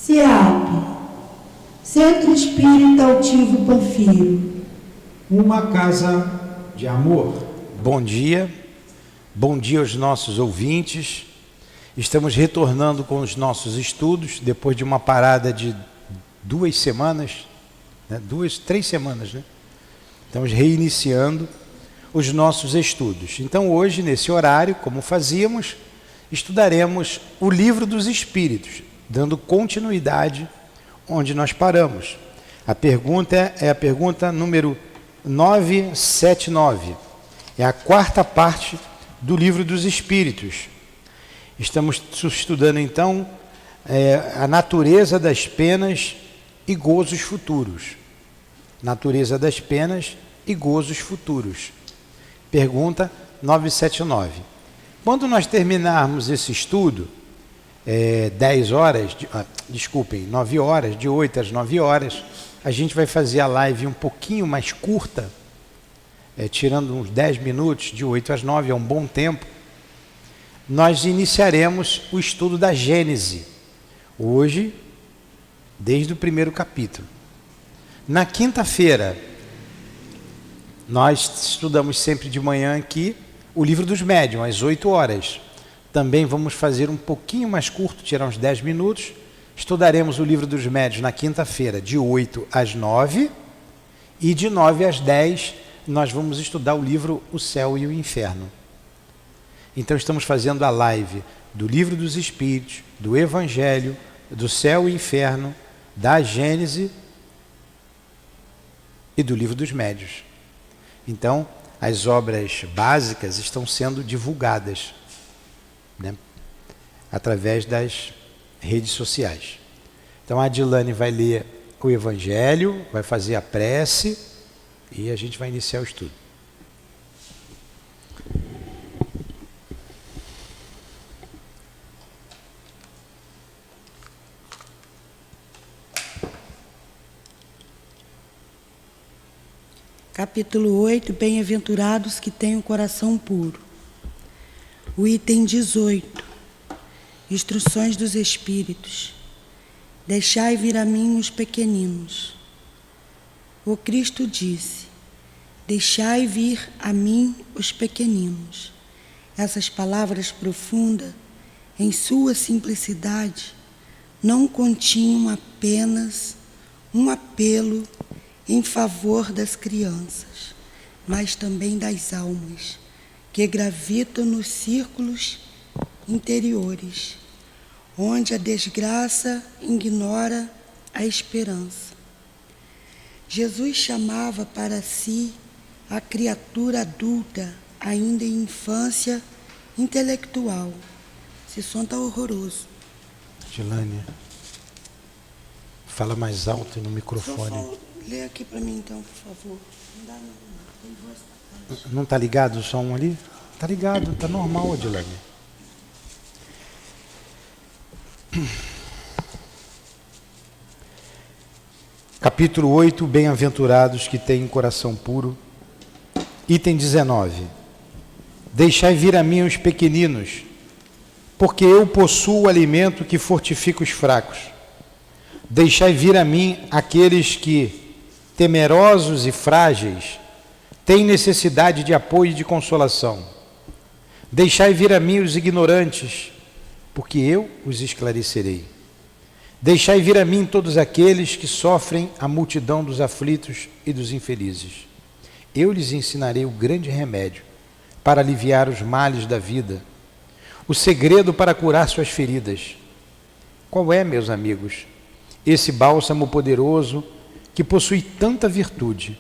CEAP, Centro Espírita Altivo Panfiro. Uma casa de amor. Bom dia aos nossos ouvintes. Estamos retornando com os nossos estudos, depois de uma parada de 2 semanas, 3 semanas, né? Estamos reiniciando os nossos estudos. Então hoje, nesse horário, como fazíamos, estudaremos o Livro dos Espíritos, dando continuidade onde nós paramos. A pergunta é a pergunta número 979. É a 4ª parte do Livro dos Espíritos. Estamos estudando então a natureza das penas e gozos futuros. Natureza das penas e gozos futuros. Pergunta 979. Quando nós terminarmos esse estudo, 9 horas, de 8 às 9 horas, a gente vai fazer a live um pouquinho mais curta, tirando uns 10 minutos, de 8 às 9, é um bom tempo. Nós iniciaremos o estudo da Gênese, hoje, desde o 1º capítulo. Na quinta-feira, nós estudamos sempre de manhã aqui o Livro dos Médiuns, às 8 horas. Também vamos fazer um pouquinho mais curto, tirar uns 10 minutos. Estudaremos o Livro dos Médiuns na quinta-feira, de 8 às 9. E de 9 às 10, nós vamos estudar o livro O Céu e o Inferno. Então estamos fazendo a live do Livro dos Espíritos, do Evangelho, do Céu e Inferno, da Gênese e do Livro dos Médiuns. Então, as obras básicas estão sendo divulgadas, né, através das redes sociais. Então a Adilane vai ler o Evangelho, vai fazer a prece e a gente vai iniciar o estudo. Capítulo 8, Bem-aventurados que têm o coração puro. O item 18, Instruções dos Espíritos. Deixai vir a mim os pequeninos. O Cristo disse, deixai vir a mim os pequeninos. Essas palavras profundas, em sua simplicidade, não continham apenas um apelo em favor das crianças, mas também das almas que gravitam nos círculos interiores, onde a desgraça ignora a esperança. Jesus chamava para si a criatura adulta, ainda em infância intelectual. Esse som está horroroso. Gilânia, fala mais alto no microfone. Lê aqui para mim então, por favor. Não dá não. Não está ligado o som ali? Está ligado, está normal, Adilane. Capítulo 8, Bem-aventurados que têm coração puro. Item 19. Deixai vir a mim os pequeninos, porque eu possuo o alimento que fortifica os fracos. Deixai vir a mim aqueles que, temerosos e frágeis, têm necessidade de apoio e de consolação. Deixai vir a mim os ignorantes, porque eu os esclarecerei. Deixai vir a mim todos aqueles que sofrem a multidão dos aflitos e dos infelizes. Eu lhes ensinarei o grande remédio para aliviar os males da vida, o segredo para curar suas feridas. Qual é, meus amigos, esse bálsamo poderoso que possui tanta virtude,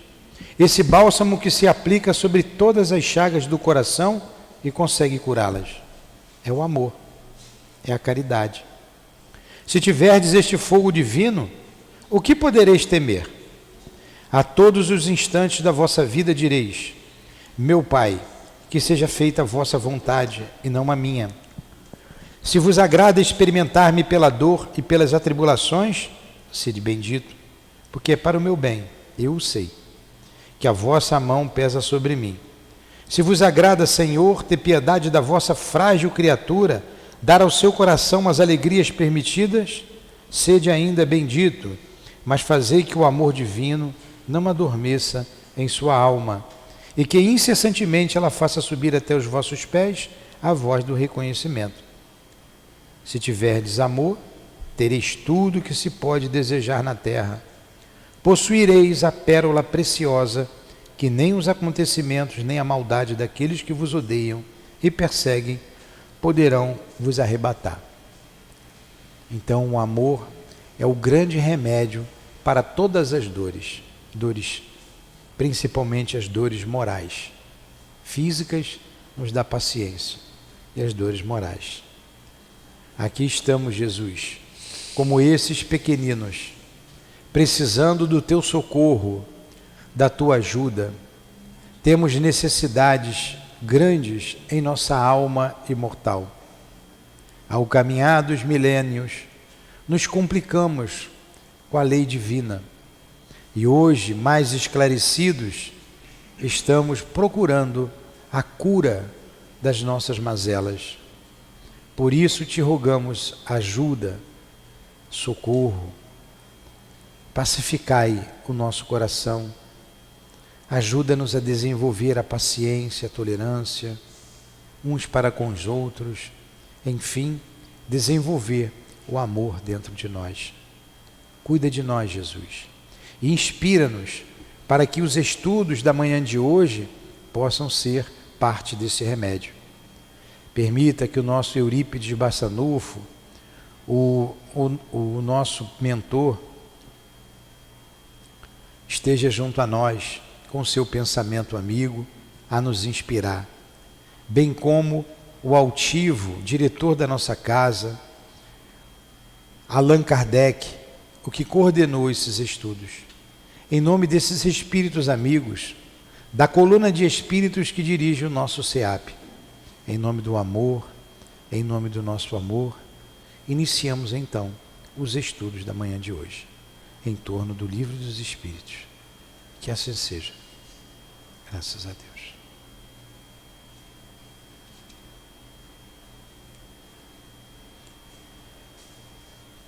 esse bálsamo que se aplica sobre todas as chagas do coração e consegue curá-las? É o amor, é a caridade. Se tiverdes este fogo divino, o que podereis temer? A todos os instantes da vossa vida direis, meu Pai, que seja feita a vossa vontade e não a minha. Se vos agrada experimentar-me pela dor e pelas atribulações, sede bendito, porque é para o meu bem, eu o sei, que a vossa mão pesa sobre mim. Se vos agrada, Senhor, ter piedade da vossa frágil criatura, dar ao seu coração as alegrias permitidas, sede ainda bendito, mas fazei que o amor divino não adormeça em sua alma, e que incessantemente ela faça subir até os vossos pés a voz do reconhecimento. Se tiverdes amor, tereis tudo que se pode desejar na terra. Possuireis a pérola preciosa, que nem os acontecimentos nem a maldade daqueles que vos odeiam e perseguem poderão vos arrebatar. Então o amor é o grande remédio para todas as dores, principalmente as dores morais. Físicas nos dá paciência, e as dores morais. Aqui estamos, Jesus, como esses pequeninos, precisando do teu socorro, da tua ajuda. Temos necessidades grandes em nossa alma imortal. Ao caminhar dos milênios, nos complicamos com a lei divina. E hoje, mais esclarecidos, estamos procurando a cura das nossas mazelas. Por isso te rogamos ajuda, socorro. Pacificai o nosso coração. Ajuda-nos a desenvolver a paciência, a tolerância, uns para com os outros. Enfim, desenvolver o amor dentro de nós. Cuida de nós, Jesus. E inspira-nos para que os estudos da manhã de hoje possam ser parte desse remédio. Permita que o nosso Eurípides Bassanufo, o nosso mentor, esteja junto a nós, com seu pensamento amigo, a nos inspirar, bem como o altivo diretor da nossa casa, Allan Kardec, o que coordenou esses estudos. Em nome desses espíritos amigos, da coluna de espíritos que dirige o nosso SEAP, em nome do amor, em nome do nosso amor, iniciamos então os estudos da manhã de hoje, em torno do Livro dos Espíritos. Que assim seja. Graças a Deus.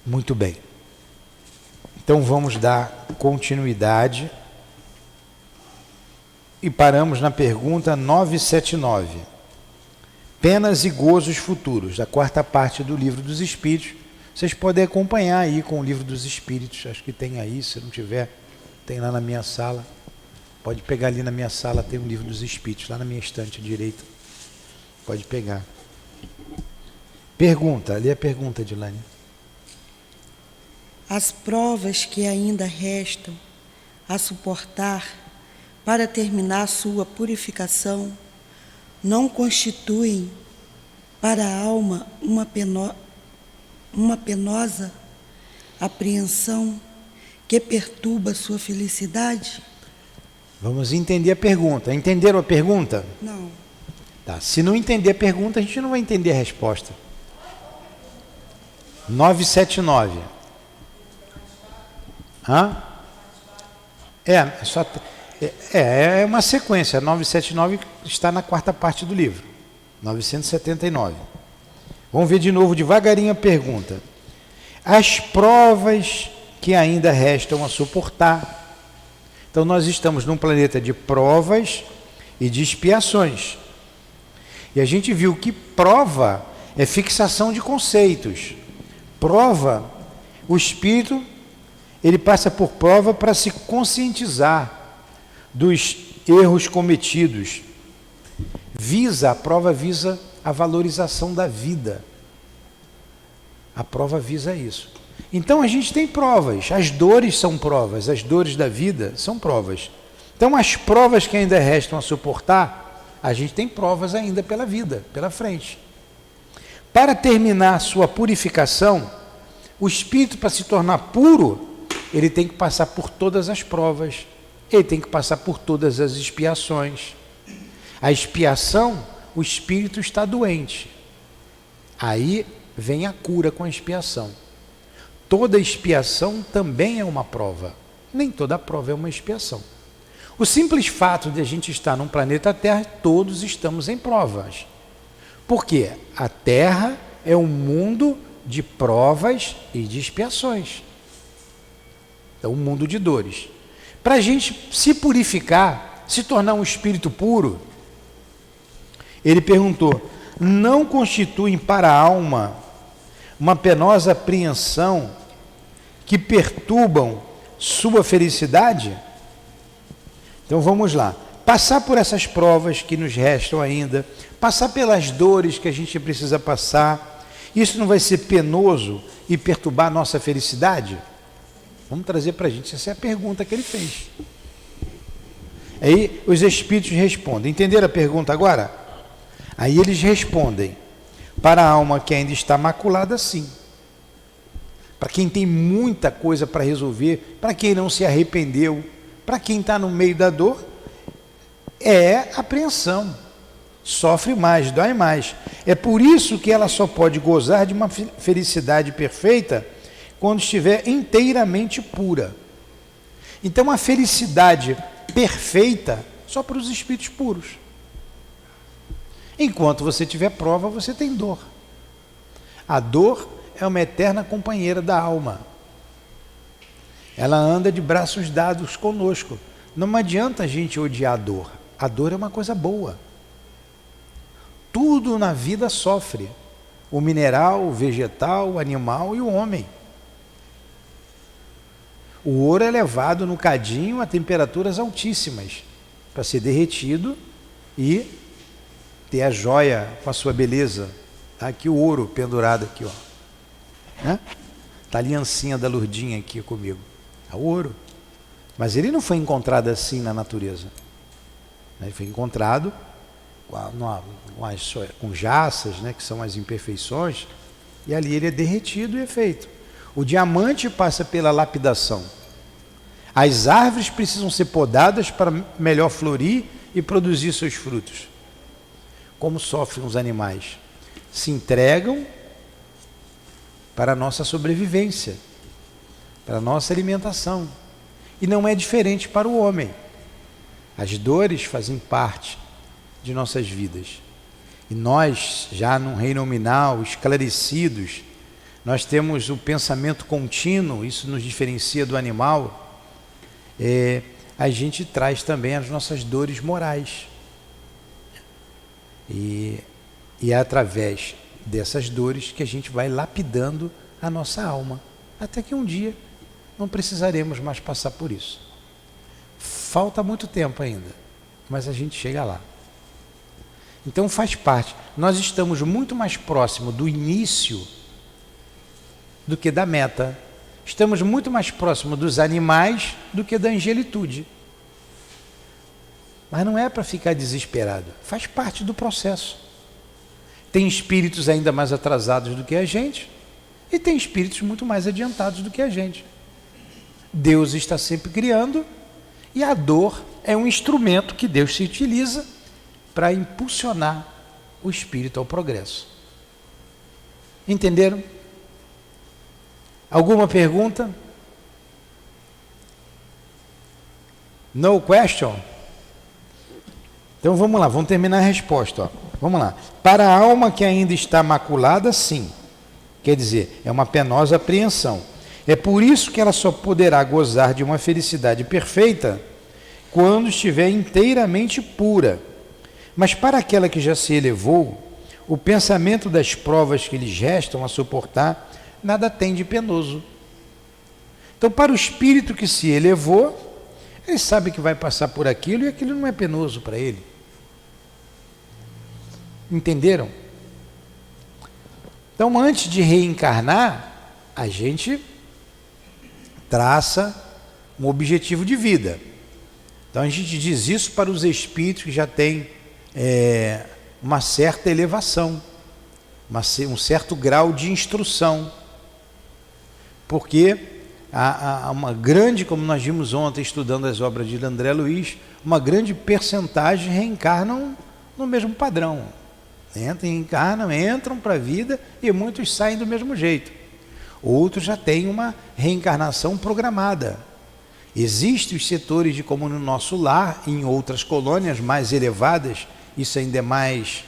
Muito bem. Então vamos dar continuidade e paramos na pergunta 979. Penas e gozos futuros, da quarta parte do Livro dos Espíritos. Vocês podem acompanhar aí com o Livro dos Espíritos, acho que tem aí, se não tiver, tem lá na minha sala. Pode pegar ali na minha sala, tem um Livro dos Espíritos, lá na minha estante direita. Pode pegar. Pergunta, ali é a pergunta, Dilane. As provas que ainda restam a suportar para terminar sua purificação não constituem para a alma uma penosa apreensão que perturba sua felicidade? Vamos entender a pergunta. Entenderam a pergunta? Não. Tá. Se não entender a pergunta, a gente não vai entender a resposta. 979. Hã? É uma sequência. 979 está na quarta parte do livro. 979. Vamos ver de novo devagarinho a pergunta. As provas que ainda restam a suportar. Então nós estamos num planeta de provas e de expiações. E a gente viu que prova é fixação de conceitos. Prova, o espírito, ele passa por prova para se conscientizar dos erros cometidos. A prova visa a valorização da vida. A prova visa isso. Então a gente tem provas, as dores são provas, as dores da vida são provas. Então as provas que ainda restam a suportar, a gente tem provas ainda pela vida, pela frente. Para terminar a sua purificação, o espírito, para se tornar puro, ele tem que passar por todas as provas, ele tem que passar por todas as expiações. A expiação, o espírito está doente. Aí vem a cura com a expiação. Toda expiação também é uma prova. Nem toda prova é uma expiação. O simples fato de a gente estar num planeta Terra, todos estamos em provas. Por quê? A Terra é um mundo de provas e de expiações. Então, um mundo de dores. Para a gente se purificar, se tornar um espírito puro, ele perguntou: não constituem para a alma uma penosa apreensão que perturbam sua felicidade? Então vamos lá. Passar por essas provas que nos restam ainda, passar pelas dores que a gente precisa passar, isso não vai ser penoso e perturbar a nossa felicidade? Vamos trazer para a gente, essa é a pergunta que ele fez. Aí os espíritos respondem. Entenderam a pergunta agora? Aí eles respondem: para a alma que ainda está maculada, sim. Para quem tem muita coisa para resolver, para quem não se arrependeu, para quem está no meio da dor, é apreensão. Sofre mais, dói mais. É por isso que ela só pode gozar de uma felicidade perfeita quando estiver inteiramente pura. Então, a felicidade perfeita só para os espíritos puros. Enquanto você tiver prova, você tem dor. A dor é uma eterna companheira da alma. Ela anda de braços dados conosco. Não adianta a gente odiar a dor. A dor é uma coisa boa. Tudo na vida sofre. O mineral, o vegetal, o animal e o homem. O ouro é levado no cadinho a temperaturas altíssimas para ser derretido e ter a joia com a sua beleza. Está aqui o ouro pendurado aqui, ó. Está a aliancinha da Lourdinha aqui comigo. É o ouro. Mas ele não foi encontrado assim na natureza. Ele foi encontrado com jaças, né, que são as imperfeições, e ali ele é derretido e é feito. O diamante passa pela lapidação. As árvores precisam ser podadas para melhor florir e produzir seus frutos. Como sofrem os animais? Se entregam para a nossa sobrevivência, para a nossa alimentação. E não é diferente para o homem. As dores fazem parte de nossas vidas. E nós, já num reino nominal, esclarecidos, nós temos o pensamento contínuo, isso nos diferencia do animal. A gente traz também as nossas dores morais. E é através dessas dores que a gente vai lapidando a nossa alma, até que um dia não precisaremos mais passar por isso. Falta muito tempo ainda, mas a gente chega lá. Então faz parte. Nós estamos muito mais próximo do início do que da meta. Estamos muito mais próximo dos animais do que da angelitude. Mas não é para ficar desesperado. Faz parte do processo. Tem espíritos ainda mais atrasados do que a gente e tem espíritos muito mais adiantados do que a gente. Deus está sempre criando e a dor é um instrumento que Deus se utiliza para impulsionar o espírito ao progresso. Entenderam? Alguma pergunta? No question? Então vamos lá, vamos terminar a resposta. Ó. Vamos lá. Para a alma que ainda está maculada, sim. Quer dizer, é uma penosa apreensão. É por isso que ela só poderá gozar de uma felicidade perfeita quando estiver inteiramente pura. Mas para aquela que já se elevou, o pensamento das provas que lhes restam a suportar nada tem de penoso. Então, para o espírito que se elevou, ele sabe que vai passar por aquilo e aquilo não é penoso para ele. Entenderam? Então, antes de reencarnar, a gente traça um objetivo de vida. Então, a gente diz isso para os espíritos que já têm uma certa elevação, um certo grau de instrução. Porque há uma grande, como nós vimos ontem estudando as obras de André Luiz, uma grande percentagem reencarnam no mesmo padrão. Reencarnam, entram para a vida e muitos saem do mesmo jeito. Outros já têm uma reencarnação programada. Existem os setores de como no nosso lar, em outras colônias mais elevadas, isso ainda é mais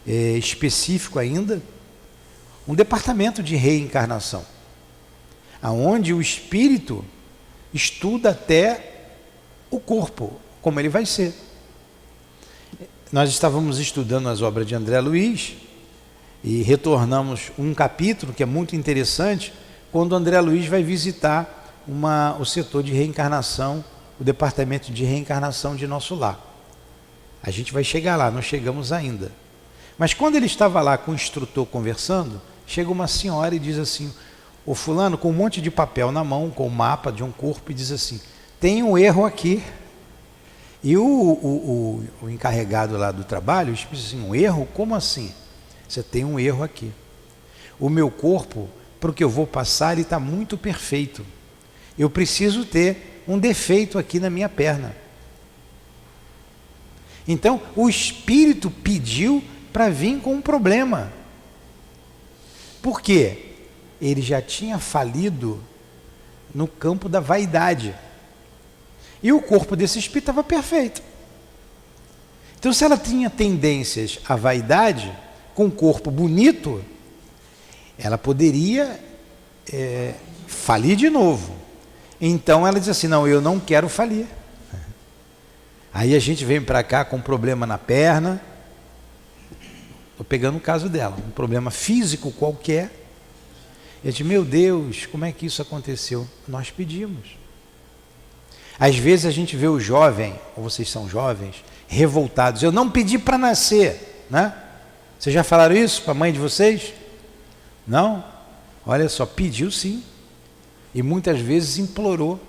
específico ainda, um departamento de reencarnação, aonde o espírito estuda até o corpo, como ele vai ser. Nós estávamos estudando as obras de André Luiz e retornamos um capítulo que é muito interessante, quando André Luiz vai visitar o setor de reencarnação, o departamento de reencarnação de Nosso Lar. A gente vai chegar lá, não chegamos ainda. Mas quando ele estava lá com o instrutor conversando, chega uma senhora e diz assim: o fulano, com um monte de papel na mão, com o mapa de um corpo, e diz assim: tem um erro aqui. E o encarregado lá do trabalho diz assim: um erro? Como assim? Você tem um erro aqui. O meu corpo, para o que eu vou passar, ele está muito perfeito. Eu preciso ter um defeito aqui na minha perna. Então, o espírito pediu para vir com um problema. Por quê? Ele já tinha falido no campo da vaidade. E o corpo desse espírito estava perfeito. Então, se ela tinha tendências à vaidade, com um corpo bonito, ela poderia falir de novo. Então, ela diz assim: não, eu não quero falir. Aí a gente vem para cá com um problema na perna. Estou pegando o caso dela, um problema físico qualquer. Eu digo: meu Deus, como é que isso aconteceu? Nós pedimos. Às vezes a gente vê o jovem, ou vocês são jovens, revoltados: eu não pedi para nascer, né? Vocês já falaram isso para a mãe de vocês? Não? Olha só, pediu sim. E muitas vezes implorou.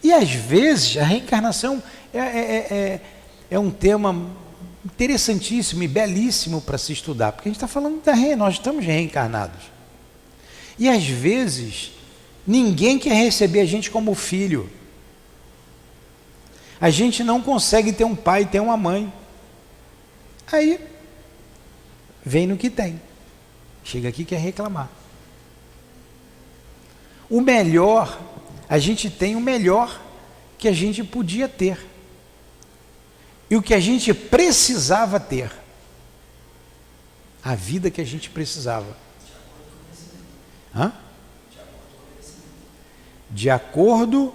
E às vezes a reencarnação é um tema interessantíssimo e belíssimo para se estudar, porque a gente está falando nós estamos reencarnados. E às vezes ninguém quer receber a gente como filho. A gente não consegue ter um pai, ter uma mãe. Aí vem no que tem. Chega aqui e quer reclamar. O melhor, a gente tem o melhor que a gente podia ter. E o que a gente precisava ter. A vida que a gente precisava. Hã? De acordo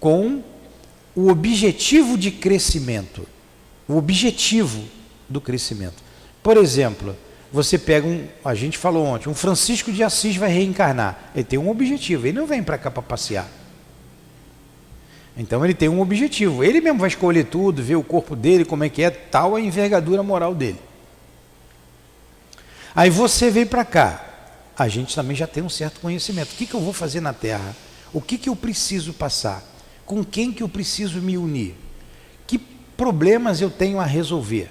com o objetivo de crescimento. O objetivo do crescimento. Por exemplo, você pega a gente falou ontem, um Francisco de Assis vai reencarnar. Ele tem um objetivo, ele não vem para cá para passear. Então ele tem um objetivo. Ele mesmo vai escolher tudo, ver o corpo dele, como é que é, tal a envergadura moral dele. Aí você vem para cá. A gente também já tem um certo conhecimento. O que eu vou fazer na Terra? O que eu preciso passar? Com quem que eu preciso me unir? Que problemas eu tenho a resolver?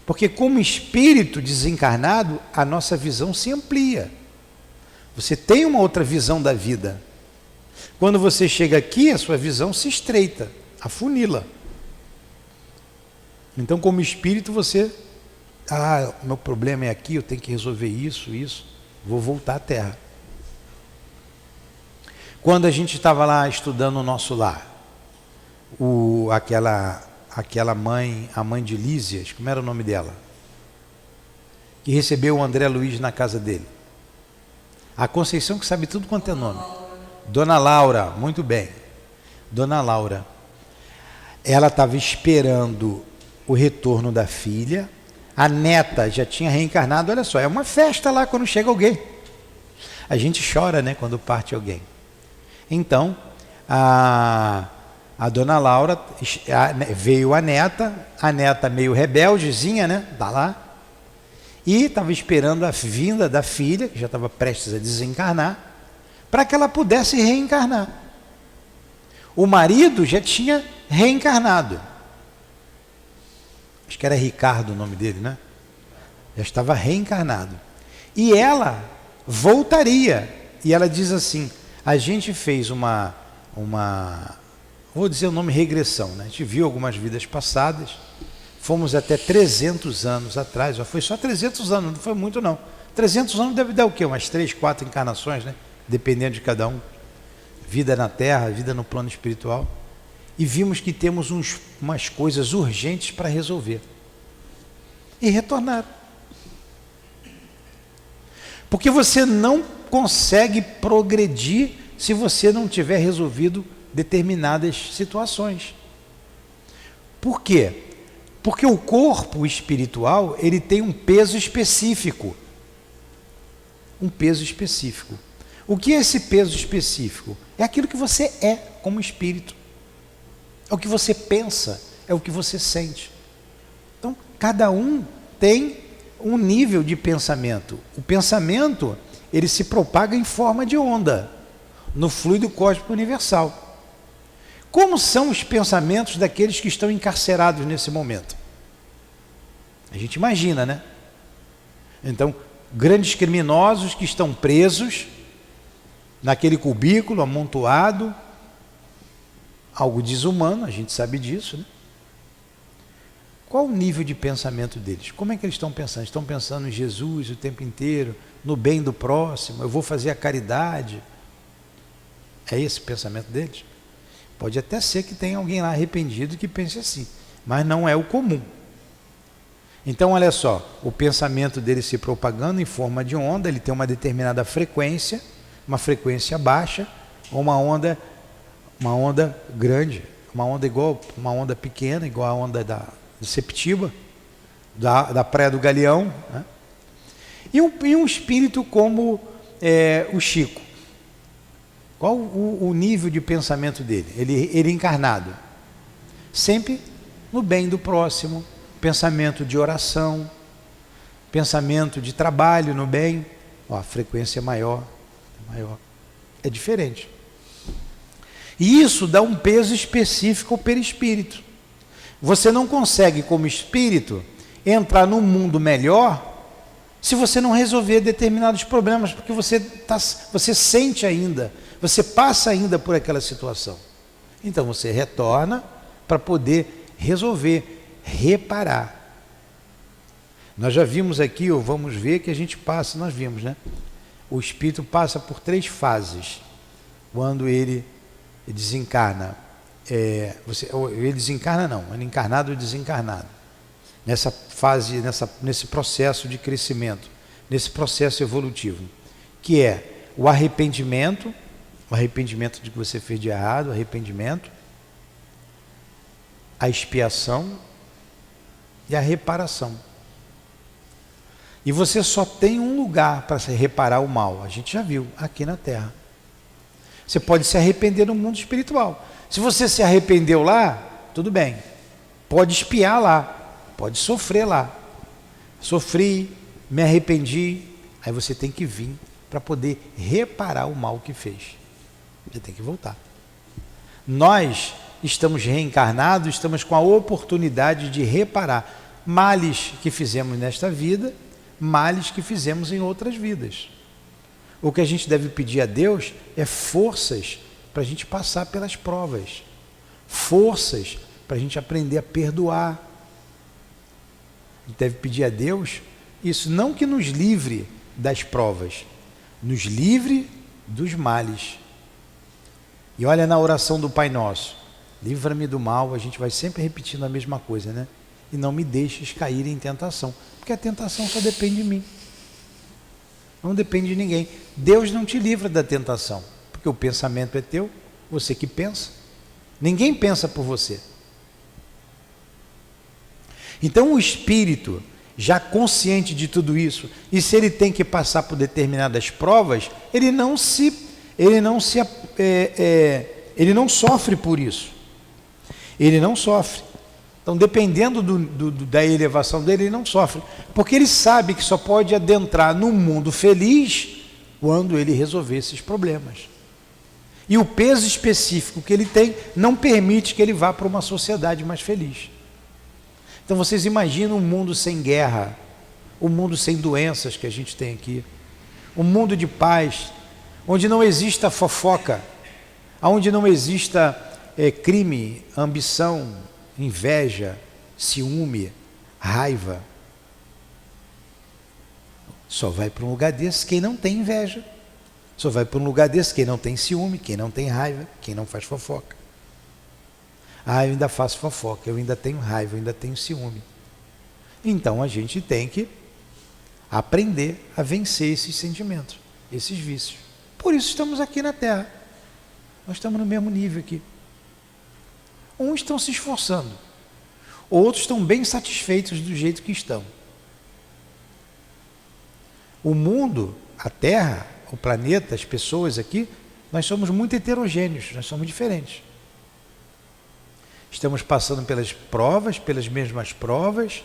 Porque como espírito desencarnado, a nossa visão se amplia. Você tem uma outra visão da vida. Quando você chega aqui, a sua visão se estreita, afunila. Então, como espírito, você... o meu problema é aqui, eu tenho que resolver isso, vou voltar à Terra. Quando a gente estava lá estudando o Nosso Lar, aquela mãe, a mãe de Lísias, como era o nome dela? Que recebeu o André Luiz na casa dele. A Conceição que sabe tudo quanto é nome. Dona Laura, muito bem. Dona Laura. Ela estava esperando o retorno da filha. A neta já tinha reencarnado. Olha só, é uma festa lá quando chega alguém. A gente chora, né, quando parte alguém. Então, a Dona Laura, veio a neta meio rebeldezinha, né, tá lá. E estava esperando a vinda da filha, que já estava prestes a desencarnar, para que ela pudesse reencarnar. O marido já tinha reencarnado. Acho que era Ricardo o nome dele, né? Já estava reencarnado. E ela voltaria. E ela diz assim: a gente fez vou dizer o nome regressão, né? A gente viu algumas vidas passadas. Fomos até 300 anos atrás. Foi só 300 anos, não foi muito não. 300 anos deve dar o quê? Umas 3, 4 encarnações, né? Dependendo de cada um. Vida na Terra, vida no plano espiritual. E vimos que temos umas coisas urgentes para resolver. E retornaram. Porque você não consegue progredir se você não tiver resolvido determinadas situações. Por quê? Porque o corpo espiritual, ele tem um peso específico. Um peso específico. O que é esse peso específico? É aquilo que você é como espírito. É o que você pensa, é o que você sente. Então, cada um tem um nível de pensamento. O pensamento, ele se propaga em forma de onda, no fluido cósmico universal. Como são os pensamentos daqueles que estão encarcerados nesse momento? A gente imagina, né? Então, grandes criminosos que estão presos naquele cubículo amontoado, algo desumano, a gente sabe disso, né? Qual o nível de pensamento deles? Como é que eles estão pensando? Estão pensando em Jesus o tempo inteiro, no bem do próximo, eu vou fazer a caridade. É esse o pensamento deles? Pode até ser que tenha alguém lá arrependido que pense assim, mas não é o comum. Então, olha só, o pensamento dele se propagando em forma de onda, ele tem uma determinada frequência, uma frequência baixa, ou uma onda grande, uma onda igual, uma onda pequena, igual a onda do Septiba, da Praia do Galeão, né? E um espírito como o Chico. Qual o nível de pensamento dele? Ele encarnado, sempre no bem do próximo, pensamento de oração, pensamento de trabalho no bem. Ó, a frequência é maior, é diferente. E isso dá um peso específico ao perispírito. Você não consegue, como espírito, entrar num mundo melhor se você não resolver determinados problemas, porque você sente ainda, você passa ainda por aquela situação. Então você retorna para poder resolver, reparar. Nós já vimos aqui, ou vamos ver que a gente passa, nós vimos, né? O espírito passa por 3 fases quando ele desencarna. Ele desencarna não, ele encarnado ou desencarnado. Nessa fase, nesse processo de crescimento, nesse processo evolutivo, que é o arrependimento de que você fez de errado, arrependimento, a expiação e a reparação. E você só tem um lugar para reparar o mal, a gente já viu, aqui na Terra. Você pode se arrepender no mundo espiritual. Se você se arrependeu lá, tudo bem, pode expiar lá, pode sofrer lá. Sofri, me arrependi, aí você tem que vir para poder reparar o mal que fez. Você tem que voltar. Nós estamos reencarnados, estamos com a oportunidade de reparar males que fizemos nesta vida, males que fizemos em outras vidas. O que a gente deve pedir a Deus é forças para a gente passar pelas provas, forças para a gente aprender a perdoar. A gente deve pedir a Deus isso, não que nos livre das provas, nos livre dos males. E olha na oração do Pai Nosso, livra-me do mal, a gente vai sempre repetindo a mesma coisa, né? E não me deixes cair em tentação, porque a tentação só depende de mim, não depende de ninguém. Deus não te livra da tentação, porque o pensamento é teu, você que pensa, ninguém pensa por você. Então o espírito, já consciente de tudo isso, e se ele tem que passar por determinadas provas, ele não sofre por isso. Ele não sofre. Então, dependendo da elevação dele, ele não sofre. Porque ele sabe que só pode adentrar no mundo feliz quando ele resolver esses problemas. E o peso específico que ele tem não permite que ele vá para uma sociedade mais feliz. Então, vocês imaginam um mundo sem guerra, um mundo sem doenças que a gente tem aqui, um mundo de paz, onde não exista fofoca, onde não exista crime, ambição, inveja, ciúme, raiva. Só vai para um lugar desse quem não tem inveja, só vai para um lugar desse quem não tem ciúme, quem não tem raiva, quem não faz fofoca. Ah, eu ainda faço fofoca, eu ainda tenho raiva, eu ainda tenho ciúme. Então a gente tem que aprender a vencer esses sentimentos, esses vícios. Por isso estamos aqui na Terra. Nós estamos no mesmo nível aqui. Uns estão se esforçando, outros estão bem satisfeitos do jeito que estão. O mundo, a Terra, o planeta, as pessoas aqui, nós somos muito heterogêneos, nós somos diferentes. Estamos passando pelas provas, pelas mesmas provas,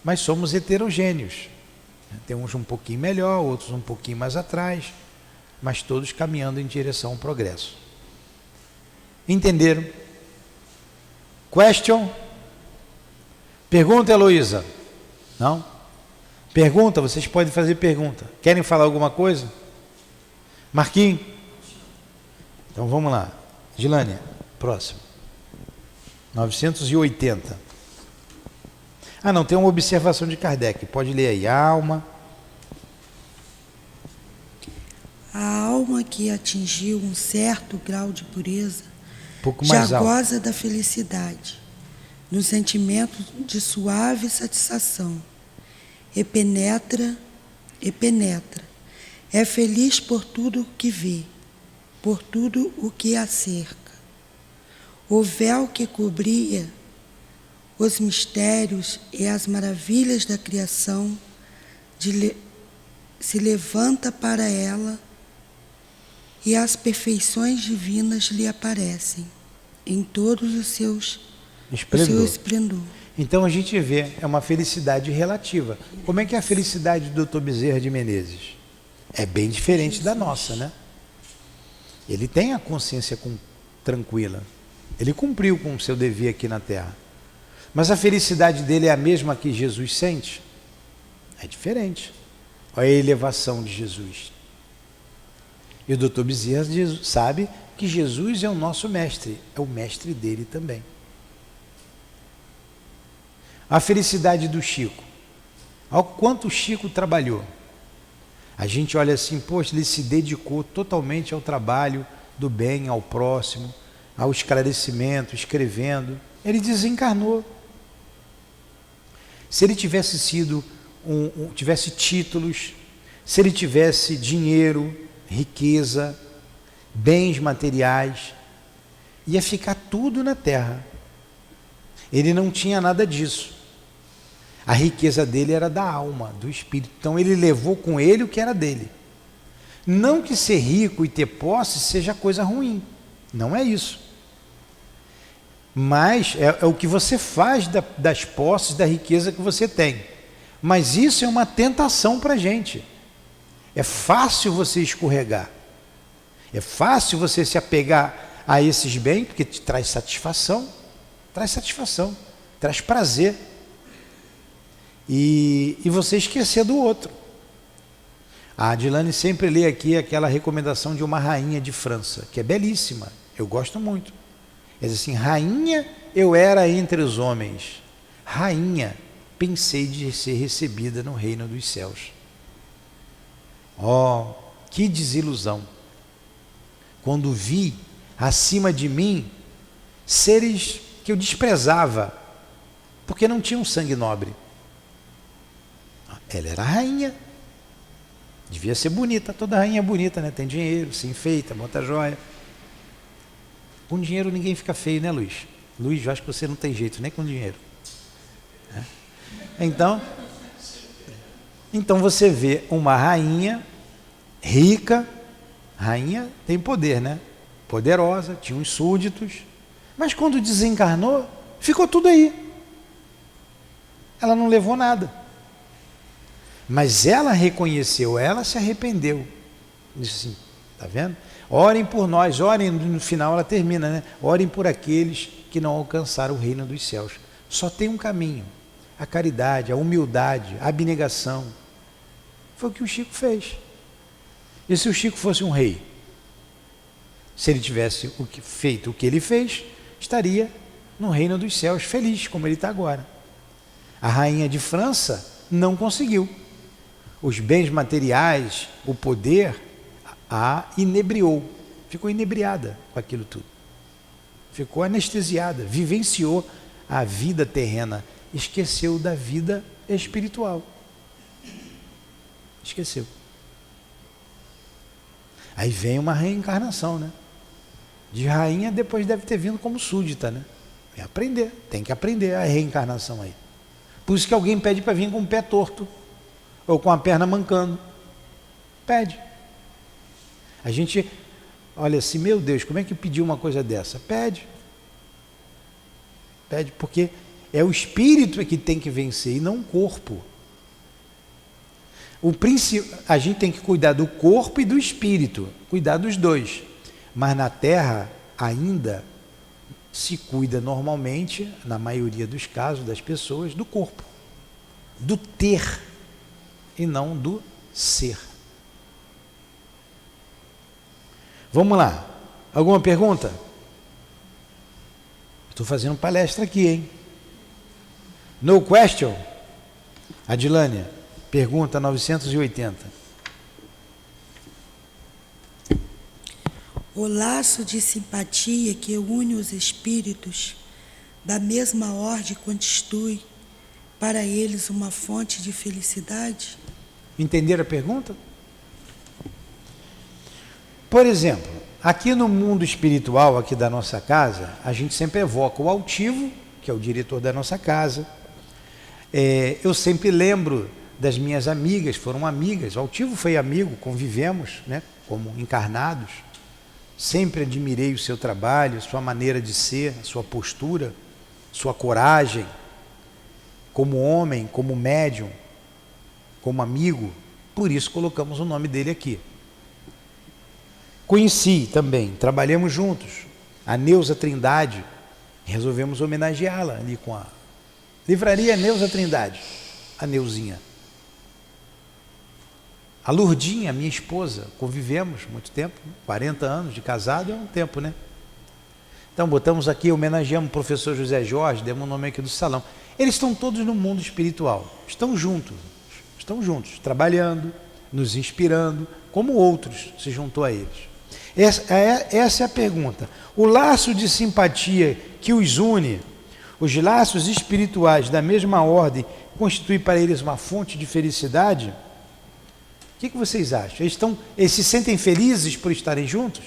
mas somos heterogêneos. Tem uns um pouquinho melhor, outros um pouquinho mais atrás, mas todos caminhando em direção ao progresso. Entenderam? Question? Pergunta, Heloísa? Não? Pergunta, vocês podem fazer pergunta. Querem falar alguma coisa? Marquinhos? Então vamos lá. Gilânia, próximo. 980. Ah, não, tem uma observação de Kardec. Pode ler aí. A alma. A alma que atingiu um certo grau de pureza Pouco mais já alto. goza da felicidade, no sentimento de suave satisfação, e penetra, é feliz por tudo o que vê, por tudo o que a cerca. O véu que cobria os mistérios e as maravilhas da criação se levanta para ela e as perfeições divinas lhe aparecem em todos o seu esplendor. Então a gente vê, é uma felicidade relativa. Como é que é a felicidade do Dr. Bezerra de Menezes? É bem diferente da nossa, né? Ele tem a consciência tranquila. Ele cumpriu com o seu dever aqui na Terra. Mas a felicidade dele é a mesma que Jesus sente? É diferente. Olha a elevação de Jesus. E o Dr. Bezerra sabe que Jesus é o nosso mestre, é o mestre dele também. A felicidade do Chico. Ao quanto o Chico trabalhou. A gente olha assim, poxa, ele se dedicou totalmente ao trabalho do bem, ao próximo, ao esclarecimento, escrevendo. Ele desencarnou. Se ele tivesse sido tivesse títulos, se ele tivesse dinheiro, riqueza, bens materiais, ia ficar tudo na terra. Ele não tinha nada disso. A riqueza dele era da alma, do espírito. Então ele levou com ele o que era dele. Não que ser rico e ter posse seja coisa ruim. Não é isso. Mas é o que você faz das posses, da riqueza que você tem. Mas isso é uma tentação para a gente. É fácil você escorregar. É fácil você se apegar a esses bens, porque te traz satisfação. Traz prazer. E você esquecer do outro. A Adilane sempre lê aqui aquela recomendação de uma rainha de França, que é belíssima, eu gosto muito. Ela diz assim, rainha eu era entre os homens, rainha pensei de ser recebida no reino dos céus. Oh, que desilusão, quando vi acima de mim seres que eu desprezava, porque não tinham sangue nobre. Ela era rainha, devia ser bonita, toda rainha é bonita, né? Tem dinheiro, se enfeita, bota joia. Com dinheiro ninguém fica feio, né, Luiz? Luiz, eu acho que você não tem jeito nem com dinheiro. Então você vê uma rainha rica, rainha tem poder, né? Poderosa, tinha uns súditos, mas quando desencarnou, ficou tudo aí. Ela não levou nada. Mas ela reconheceu, ela se arrependeu. Disse assim, tá vendo? Orem por nós, orem, no final ela termina, né? Orem por aqueles que não alcançaram o reino dos céus. Só tem um caminho, a caridade, a humildade, a abnegação. Foi o que o Chico fez. E se o Chico fosse um rei? Se ele tivesse feito o que ele fez, estaria no reino dos céus, feliz, como ele está agora. A rainha de França não conseguiu. Os bens materiais, o poder, a inebriou. Ficou inebriada com aquilo tudo. Ficou anestesiada, vivenciou a vida terrena, esqueceu da vida espiritual. Esqueceu. Aí vem uma reencarnação, né? De rainha, depois deve ter vindo como súdita, né? É aprender, tem que aprender a reencarnação aí. Por isso que alguém pede para vir com o pé torto, ou com a perna mancando. Pede. A gente olha assim, meu Deus, como é que pediu uma coisa dessa? Pede. Pede, porque é o espírito que tem que vencer e não o corpo. A gente tem que cuidar do corpo e do espírito, cuidar dos dois. Mas na Terra ainda se cuida normalmente, na maioria dos casos das pessoas, do corpo, do ter e não do ser. Vamos lá. Alguma pergunta? Estou fazendo palestra aqui, hein? No question? Adilânia, pergunta 980. O laço de simpatia que une os espíritos da mesma ordem constitui para eles uma fonte de felicidade? Entenderam a pergunta? Por exemplo, aqui no mundo espiritual, aqui da nossa casa, a gente sempre evoca o altivo, que é o diretor da nossa casa. Eu sempre lembro das minhas amigas, foram amigas, o altivo foi amigo, convivemos, né, como encarnados. Sempre admirei o seu trabalho, sua maneira de ser, sua postura, sua coragem, como homem, como médium, como amigo. Por isso colocamos o nome dele aqui. Conheci também, trabalhamos juntos, a Neuza Trindade, resolvemos homenageá-la ali com a Livraria Neuza Trindade, a Neuzinha. A Lourdinha, minha esposa, convivemos muito tempo, 40 anos de casado é um tempo, né? Então botamos aqui, homenageamos o professor José Jorge, demos o nome aqui do salão. Eles estão todos no mundo espiritual, estão juntos, trabalhando, nos inspirando, como outros se juntou a eles. Essa é a pergunta. O laço de simpatia que os une, os laços espirituais da mesma ordem, constitui para eles uma fonte de felicidade? O que vocês acham? Eles se sentem felizes por estarem juntos?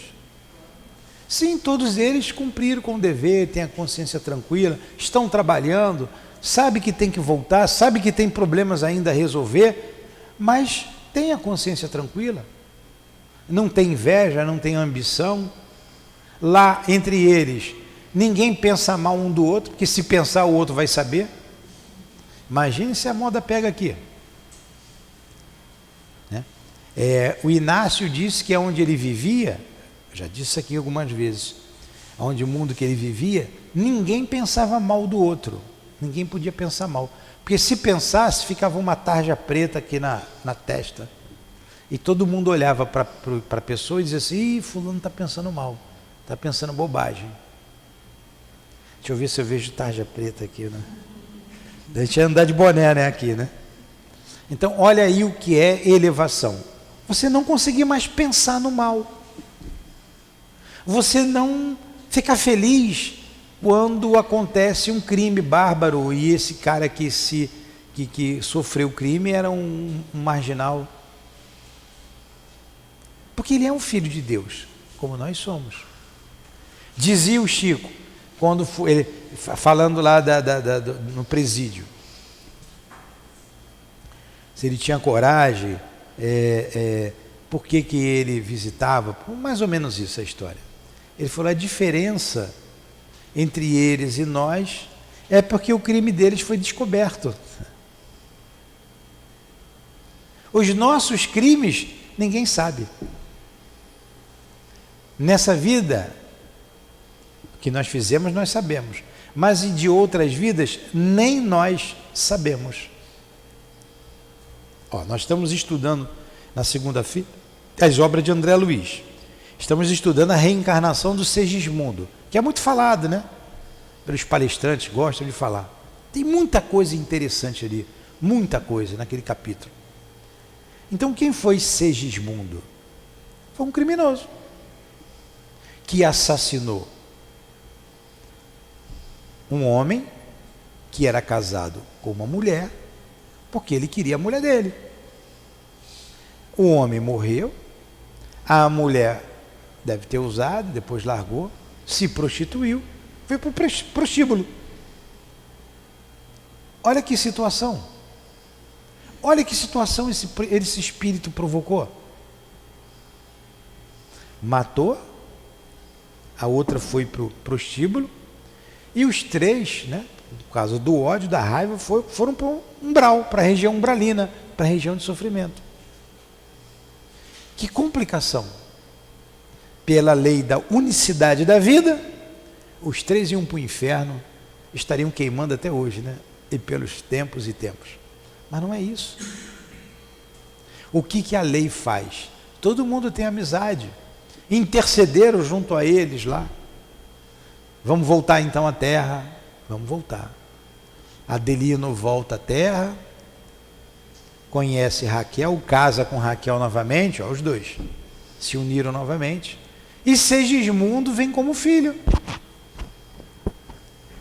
Sim, todos eles cumpriram com o dever, têm a consciência tranquila, estão trabalhando, sabe que tem que voltar, sabe que tem problemas ainda a resolver, mas tem a consciência tranquila, não tem inveja, não tem ambição. Lá entre eles, ninguém pensa mal um do outro, porque se pensar o outro vai saber. Imagine se a moda pega aqui. O Inácio disse que onde ele vivia, já disse aqui algumas vezes, onde o mundo que ele vivia, ninguém pensava mal do outro, ninguém podia pensar mal, porque se pensasse, ficava uma tarja preta aqui na testa, e todo mundo olhava para a pessoa e dizia assim, fulano está pensando mal, está pensando bobagem. Deixa eu ver se eu vejo tarja preta aqui, né? A gente ia andar de boné, né, aqui, né? Então, olha aí o que é elevação. Você não conseguir mais pensar no mal. Você não ficar feliz quando acontece um crime bárbaro e esse cara que sofreu o crime era um marginal. Porque ele é um filho de Deus, como nós somos. Dizia o Chico, quando ele, falando lá no presídio, se ele tinha coragem, por que ele visitava, mais ou menos isso a história. Ele falou, a diferença entre eles e nós é porque o crime deles foi descoberto. Os nossos crimes, ninguém sabe. Nessa vida que nós fizemos, nós sabemos, mas de outras vidas, nem nós sabemos. Nós estamos estudando na segunda-feira as obras de André Luiz. Estamos estudando a reencarnação do Segismundo, que é muito falado, né? Pelos palestrantes, gostam de falar. Tem muita coisa interessante ali, muita coisa naquele capítulo. Então, quem foi Segismundo? Foi um criminoso que assassinou um homem que era casado com uma mulher, porque ele queria a mulher dele. O homem morreu, a mulher deve ter usado, depois largou, se prostituiu, foi para o prostíbulo. Olha que situação. Olha que situação esse espírito provocou. Matou, a outra foi para o prostíbulo, e os três, né, por causa do ódio, da raiva, foram para o umbral, para a região umbralina, para a região de sofrimento. Que complicação. Pela lei da unicidade da vida, os três iam para o inferno, estariam queimando até hoje, né? E pelos tempos e tempos. Mas não é isso. O que a lei faz? Todo mundo tem amizade. Intercederam junto a eles lá. Vamos voltar então à terra? Vamos voltar. Adelino volta à terra, conhece Raquel, casa com Raquel novamente, ó, os dois se uniram novamente, e Segismundo vem como filho.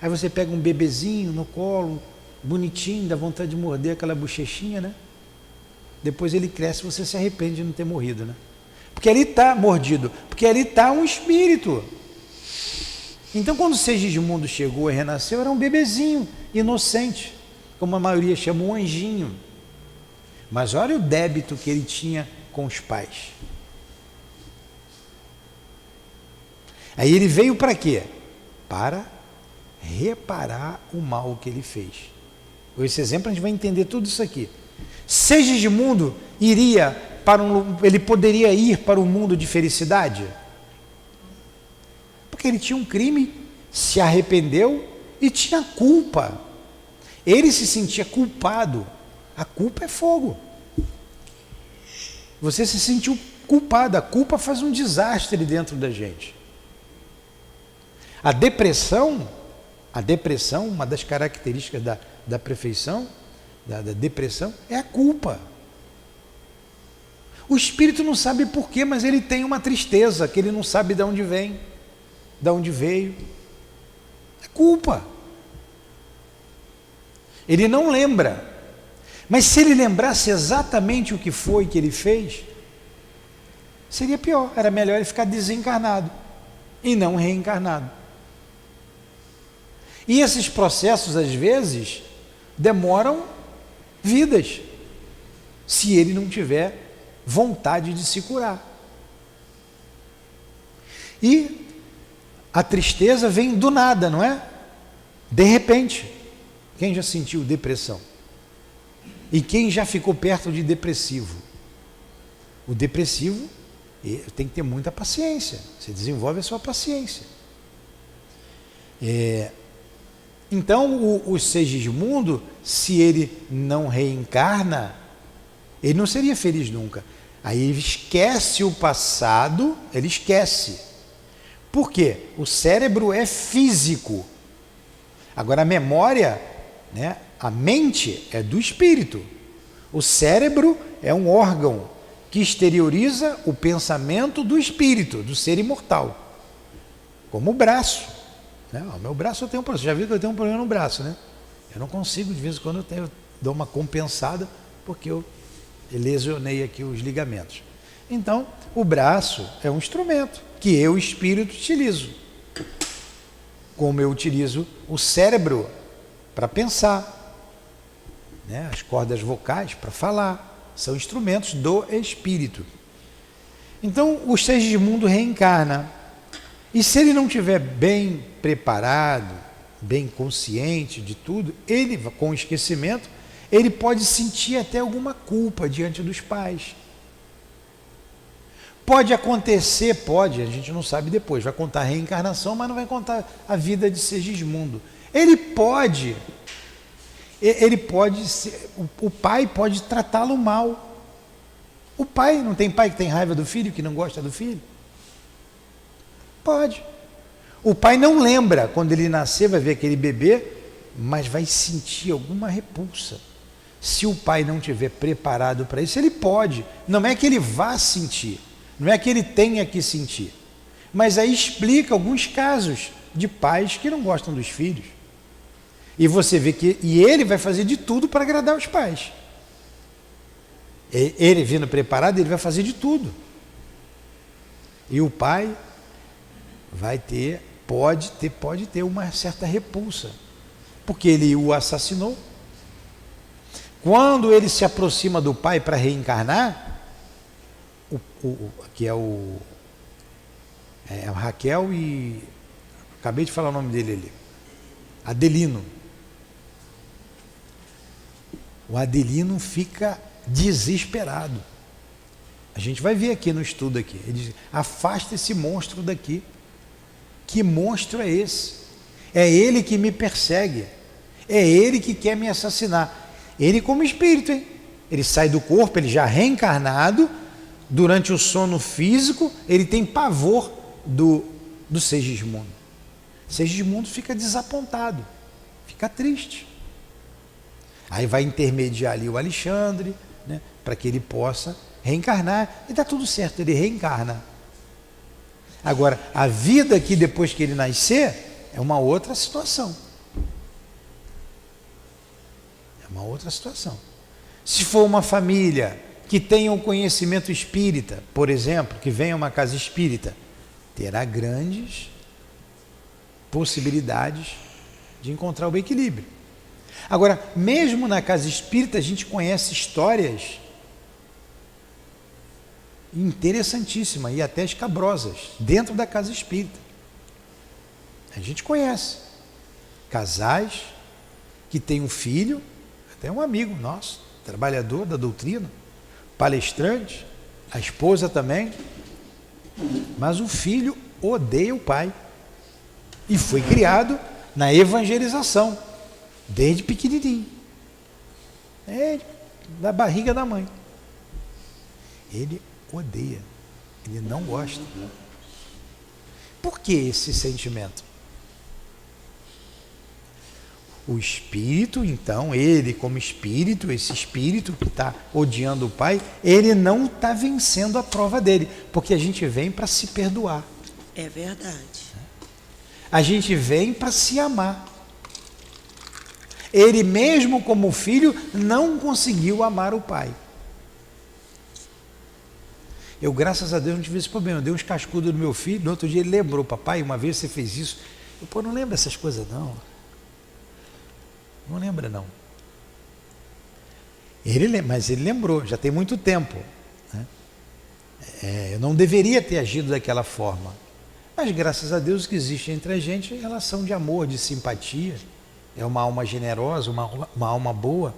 Aí você pega um bebezinho no colo, bonitinho, dá vontade de morder aquela bochechinha, né? Depois ele cresce, você se arrepende de não ter morrido, né? Porque ali está mordido, porque ali está um espírito. Então quando Segismundo chegou e renasceu, era um bebezinho, inocente, como a maioria chama, um anjinho. Mas olha o débito que ele tinha com os pais. Aí ele veio para quê? Para reparar o mal que ele fez. Com esse exemplo a gente vai entender tudo isso aqui. Segismundo ele poderia ir para um mundo de felicidade? Porque ele tinha um crime, se arrependeu e tinha culpa. Ele se sentia culpado. A culpa é fogo. Você se sentiu culpado. A culpa faz um desastre dentro da gente. A depressão, uma das características da perfeição, da depressão, é a culpa. O espírito não sabe por quê, mas ele tem uma tristeza que ele não sabe de onde vem, de onde veio. É culpa. Ele não lembra. Mas se ele lembrasse exatamente o que foi que ele fez, seria pior. Era melhor ele ficar desencarnado e não reencarnado. E esses processos, às vezes, demoram vidas, se ele não tiver vontade de se curar. E a tristeza vem do nada, não é? De repente. Quem já sentiu depressão? E quem já ficou perto de depressivo? O depressivo tem que ter muita paciência. Você desenvolve a sua paciência. Então, o Segismundo, se ele não reencarna, ele não seria feliz nunca. Aí ele esquece o passado, ele esquece. Por quê? O cérebro é físico. Agora a memória, né, a mente é do espírito. O cérebro é um órgão que exterioriza o pensamento do espírito, do ser imortal. Como o braço. Né? O meu braço eu tenho um problema. Você já viu que eu tenho um problema no braço, né? Eu não consigo, de vez em quando eu dou uma compensada, porque eu lesionei aqui os ligamentos. Então, o braço é um instrumento que eu, espírito, utilizo. Como eu utilizo o cérebro para pensar, né? As cordas vocais para falar, são instrumentos do espírito. Então, o Segismundo reencarna. E se ele não estiver bem preparado, bem consciente de tudo, ele, com o esquecimento, ele pode sentir até alguma culpa diante dos pais. Pode acontecer, a gente não sabe depois, vai contar a reencarnação, mas não vai contar a vida de Segismundo. O pai pode tratá-lo mal. O pai, não tem pai que tem raiva do filho, que não gosta do filho? Pode. O pai não lembra, quando ele nascer, vai ver aquele bebê, mas vai sentir alguma repulsa. Se o pai não estiver preparado para isso, ele pode. Não é que ele vá sentir, não é que ele tenha que sentir. Mas aí explica alguns casos de pais que não gostam dos filhos. E você vê que ele vai fazer de tudo para agradar os pais. Ele vindo preparado, ele vai fazer de tudo. E o pai pode ter uma certa repulsa, porque ele o assassinou. Quando ele se aproxima do pai para reencarnar, que é o Raquel e... acabei de falar o nome dele ali. Adelino. O Adelino fica desesperado. A gente vai ver aqui no estudo aqui. Ele diz: afasta esse monstro daqui. Que monstro é esse? É ele que me persegue. É ele que quer me assassinar. Ele como espírito, hein? Ele sai do corpo, ele já reencarnado. Durante o sono físico, ele tem pavor do Segismundo. Segismundo fica desapontado, fica triste. Aí vai intermediar ali o Alexandre, né, para que ele possa reencarnar, e dá tudo certo, ele reencarna. Agora, a vida aqui depois que ele nascer é uma outra situação. É uma outra situação. Se for uma família que tenha um conhecimento espírita, por exemplo, que venha uma casa espírita, terá grandes possibilidades de encontrar o equilíbrio. Agora, mesmo na casa espírita, a gente conhece histórias interessantíssimas e até escabrosas dentro da casa espírita. A gente conhece casais que têm um filho, até um amigo nosso, trabalhador da doutrina, palestrante, a esposa também, mas o filho odeia o pai e foi criado na evangelização desde pequenininho, da barriga da mãe. Ele odeia, ele não gosta. Por que esse sentimento? O espírito, então, ele como espírito, esse espírito que está odiando o pai, ele não está vencendo a prova dele, porque a gente vem para se perdoar. É verdade. A gente vem para se amar. Ele mesmo como filho não conseguiu amar o pai. Eu, graças a Deus, não tive esse problema. Eu dei uns cascudos no meu filho, no outro dia ele lembrou: papai, uma vez você fez isso. Eu, não lembro essas coisas não. Não lembra não. Mas ele lembrou, já tem muito tempo, né? Eu não deveria ter agido daquela forma. Mas graças a Deus que existe entre a gente relação de amor, de simpatia. É uma alma generosa, uma alma boa.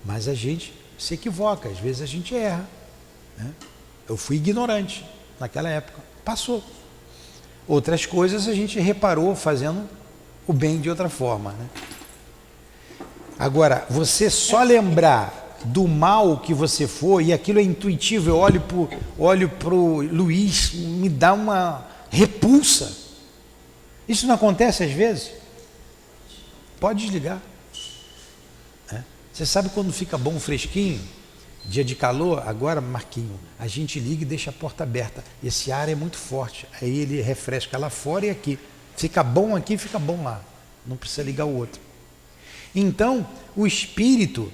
Mas a gente se equivoca, às vezes a gente erra, né? Eu fui ignorante naquela época, passou. Outras coisas a gente reparou fazendo o bem de outra forma, né? Agora, você só lembrar do mal que você foi, e aquilo é intuitivo, eu olho para o Luiz, me dá uma repulsa. Isso não acontece às vezes? Pode desligar. Você sabe quando fica bom fresquinho? Dia de calor, agora, Marquinho, a gente liga e deixa a porta aberta. Esse ar é muito forte, aí ele refresca lá fora e aqui. Fica bom aqui, fica bom lá. Não precisa ligar o outro. Então, o espírito,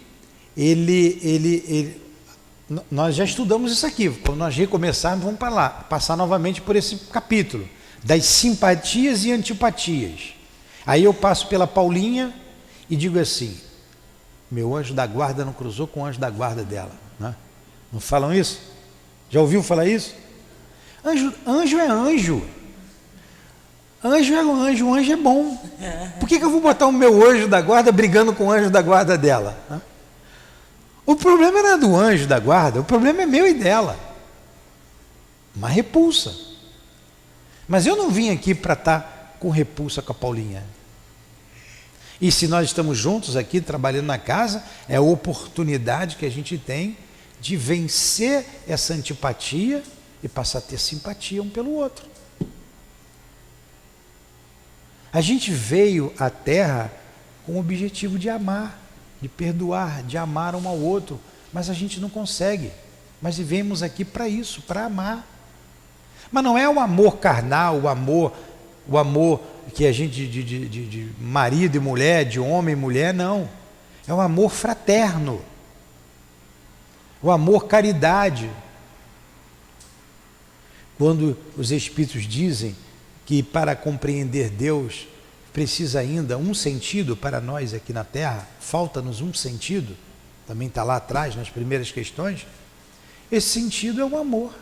nós já estudamos isso aqui. Quando nós recomeçarmos, vamos para lá, passar novamente por esse capítulo das simpatias e antipatias. Aí eu passo pela Paulinha e digo assim: meu anjo da guarda não cruzou com o anjo da guarda dela, né? Não falam isso? Já ouviu falar isso? Anjo é anjo. Anjo é anjo, o anjo é bom. Por que eu vou botar o meu anjo da guarda brigando com o anjo da guarda dela, né? O problema não é do anjo da guarda, o problema é meu e dela. Uma repulsa. Mas eu não vim aqui para estar com repulsa com a Paulinha. E se nós estamos juntos aqui trabalhando na casa, é a oportunidade que a gente tem de vencer essa antipatia e passar a ter simpatia um pelo outro. A gente veio à Terra com o objetivo de amar, de perdoar, de amar um ao outro, mas a gente não consegue. Mas vivemos aqui para isso, para amar. Mas não é o amor carnal, o amor que a gente de marido e mulher, de homem e mulher, não. É o amor fraterno. O amor, caridade. Quando os Espíritos dizem que para compreender Deus precisa ainda um sentido para nós aqui na Terra, falta-nos um sentido, também está lá atrás nas primeiras questões, esse sentido é o amor.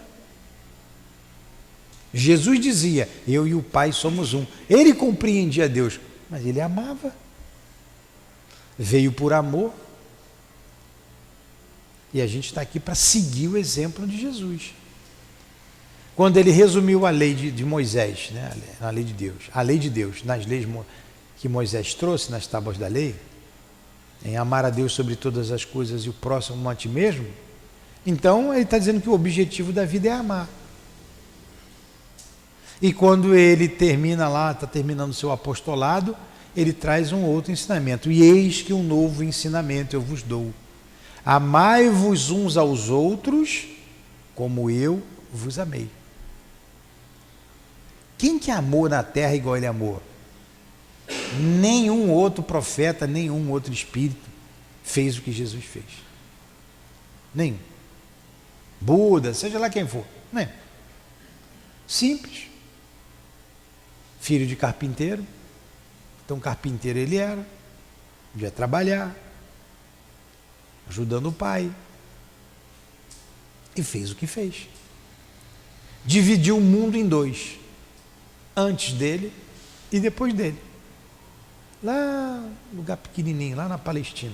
Jesus dizia, eu e o Pai somos um. Ele compreendia Deus, mas ele amava. Veio por amor. E a gente está aqui para seguir o exemplo de Jesus. Quando ele resumiu a lei de Moisés, né? A lei de Deus, nas leis que Moisés trouxe nas tábuas da lei, em amar a Deus sobre todas as coisas e o próximo como a ti mesmo, então ele está dizendo que o objetivo da vida é amar. E quando ele termina lá, está terminando o seu apostolado, ele traz um outro ensinamento. E eis que um novo ensinamento eu vos dou. Amai-vos uns aos outros, como eu vos amei. Quem que amou na terra igual ele amou? Nenhum outro profeta, nenhum outro espírito fez o que Jesus fez. Nenhum. Buda, seja lá quem for. Nem. Simples. Filho de carpinteiro. Então carpinteiro ele era. Devia trabalhar. Ajudando o pai. E fez o que fez. Dividiu o mundo em dois. Antes dele e depois dele. Lá, lugar pequenininho, lá na Palestina.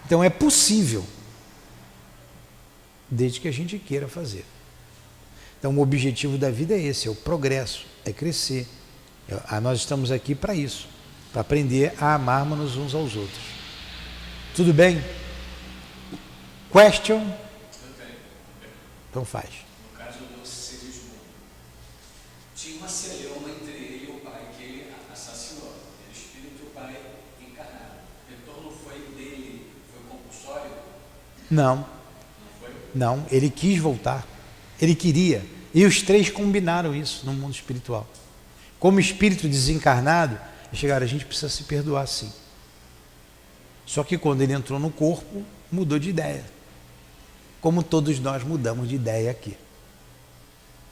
Então é possível, desde que a gente queira fazer. Então o objetivo da vida é esse, é o progresso, é crescer. Nós estamos aqui para isso, para aprender a amarmos uns aos outros. Tudo bem? Question? Então faz. No caso do Segismundo, tinha uma celeuma entre ele e o pai que ele assassinou. Ele espírito e o pai encarnado. O retorno foi dele, foi compulsório? Não. Não foi? Não, ele quis voltar. Ele queria. E os três combinaram isso no mundo espiritual. Como espírito desencarnado, chegaram, a gente precisa se perdoar sim. Só que quando ele entrou no corpo, mudou de ideia. Como todos nós mudamos de ideia aqui.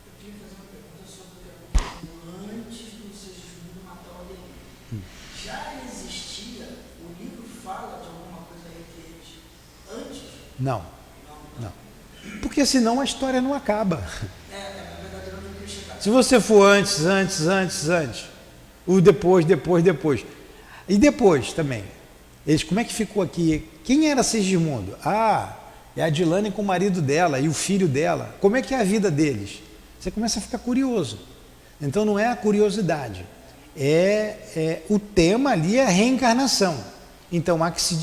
Eu queria fazer uma pergunta sobre o que aconteceu antes do Segismundo matar o Adelino. Já existia, o livro fala de alguma coisa entre eles antes? Não. Porque senão a história não acaba. Na verdade, eu não queria chegar. Se você for antes, o depois. E depois também. Eles, como é que ficou aqui? Quem era Segismundo? É a Dilane com o marido dela e o filho dela. Como é que é a vida deles? Você começa a ficar curioso. Então não é a curiosidade. O tema ali é a reencarnação. Então há que se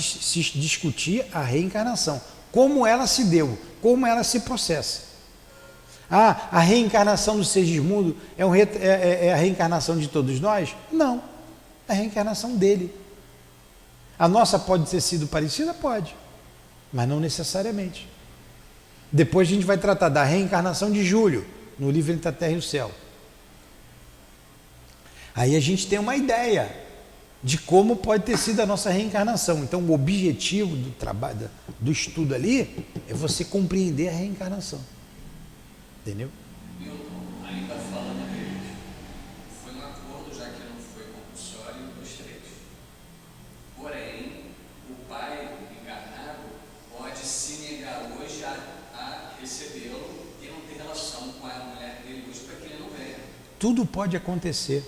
discutir a reencarnação. Como ela se deu, como ela se processa. A reencarnação do Segismundo é a reencarnação de todos nós? Não, é a reencarnação dele. A nossa pode ter sido parecida? Pode, mas não necessariamente. Depois a gente vai tratar da reencarnação de Júlio, no livro Entre a Terra e o Céu. Aí a gente tem uma ideia de como pode ter sido a nossa reencarnação. Então o objetivo do trabalho, do estudo ali, é você compreender a reencarnação. Entendeu? Milton, ainda falando deles, foi um acordo, já que não foi compulsório, dos três. Porém, o pai encarnado pode se negar hoje a recebê-lo e não ter relação com a mulher dele hoje para que ele não venha. Tudo pode acontecer.